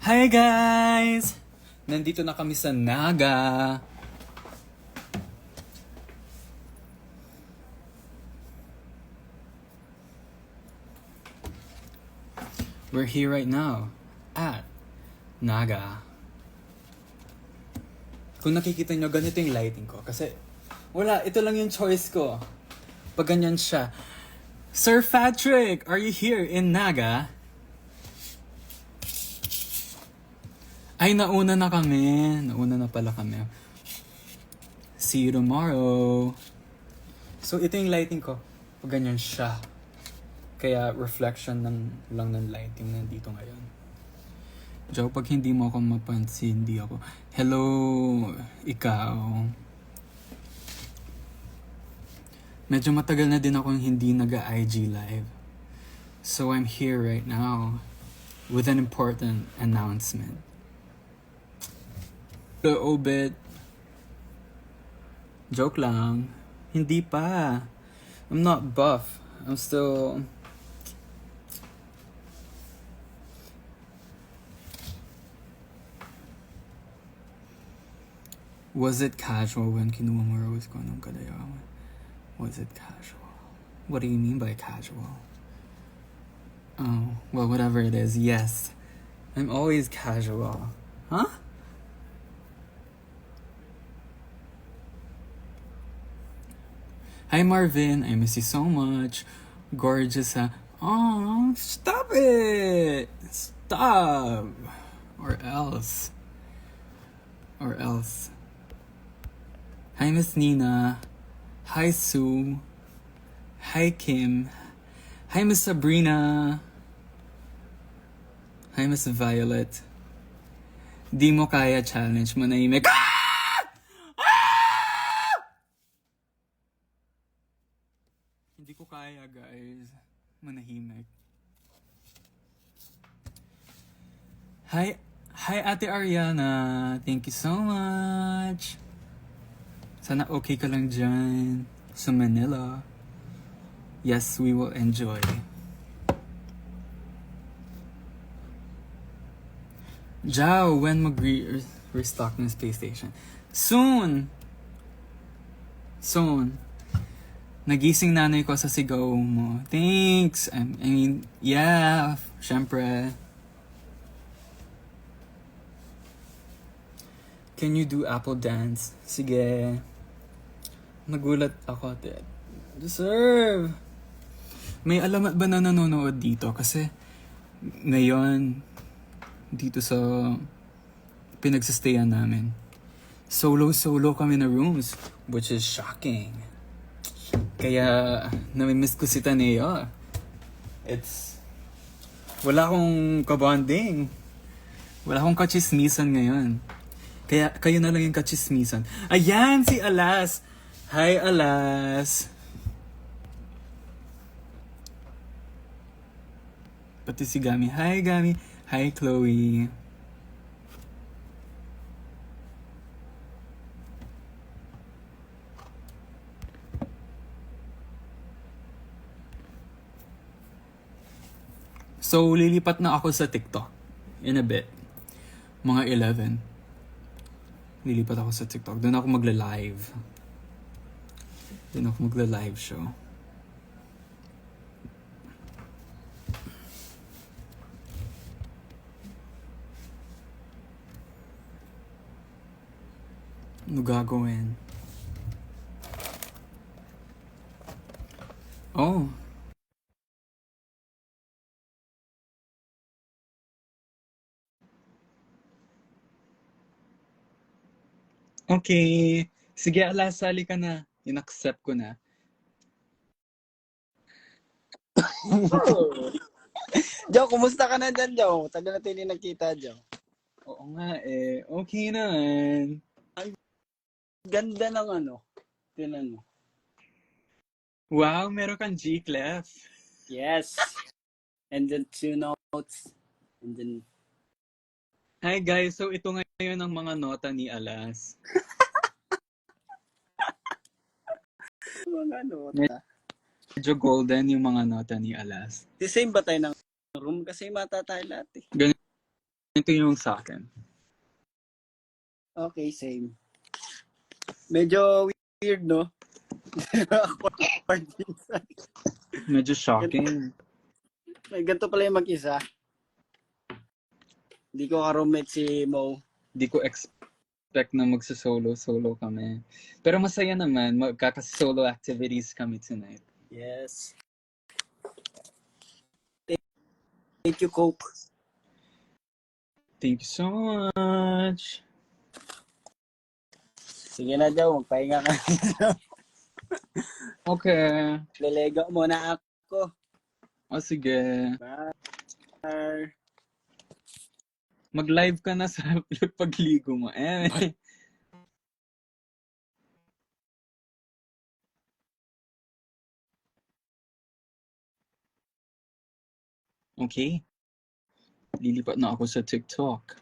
Hi guys! Nandito na kami sa Naga. We're here right now at Naga. Kung nakikita nyo, ganito yung lighting ko. Kasi wala, ito lang yung choice ko. Pag ganyan siya. Sir Patrick, are you here in Naga? Ay, nauna na kami. Nauna na pala kami. See you tomorrow. So, ito yung lighting ko. Pag ganyan siya. Kaya, reflection lang ng lighting nandito ngayon. Joe, pag hindi mo ako mapansin, hindi ako. Hello, ikaw. Medyo matagal na din akong hindi nag-IG live. So, I'm here right now with an important announcement. The obit. Joke lang. Hindi pa. I'm not buff. I'm still... Was it casual when kinuha mo rose ko nung kadayawan? Was it casual? What do you mean by casual? Oh, well, whatever it is, yes. I'm always casual. Huh? Hi Marvin, I miss you so much. Gorgeous, ha? Oh, stop it! Stop! Or else. Or else. Hi Miss Nina. Hi Sue. Hi Kim. Hi Miss Sabrina. Hi Miss Violet. Di mo kaya challenge, manahimik. Hindi ko kaya, guys. Manahimik. Hi Ate Ariana. Thank you so much. Sana okay ka lang dyan sa Manila. Yes, we will enjoy. Jao, when mag-restock ng space station? Soon! Soon. Nagising nanay ko sa sigaw mo. Thanks! I mean, yeah, syempre. Can you do apple dance? Sige. Nagulat ako, Ted. Deserve! May alamat ba na nanonood dito? Kasi ngayon, dito sa pinagsistayan namin, solo kami na rooms, which is shocking. Kaya, namimiss ko si Taneo. Wala akong kabonding. Wala akong kachismisan ngayon. Kaya, kayo na lang yung kachismisan. Ayan, si Alas! Hi, Alas! Pati si Gami. Hi, Gami! Hi, Chloe! So, lilipat na ako sa TikTok in a bit. Mga 11. Lilipat ako sa TikTok. Doon ako magla-live. Doon ako magla-live show. Ano gagawin? Oh. Okay. Sige, Alas, sali ka na. In-accept ko na. Joe, kumusta ka na dyan, Joe? Tagal natin hindi nagkita, Joe. Oo nga eh. Okay naman. Ganda ng ano. Tinan mo. Wow, meron kang G-Clef. Yes. And then 2 notes. And then... Hi guys, so ito ngayon ang mga nota ni Alas. Mga ano. Medyo golden yung mga nota ni Alas. The same ba tayo ng room? Kasi mata tayo lahat eh. Ganun Ito yung sa akin. Okay, same. Medyo weird, no? Awkward minsan. Medyo shocking. May ganito pala yung mag-isa. Hindi ko ka-roommate si Mo. Di ko expect na magsa-solo kami. Pero masaya naman, magkaka-solo activities kami tonight. Yes. Thank you, Coke. Thank you so much. Sige na, Joe. Magpahinga ka. Okay. Lelego muna ako. O sige. Bye. Mag-live ka na sa pagligo mo. Eh. Okay. Lilipat na ako sa TikTok.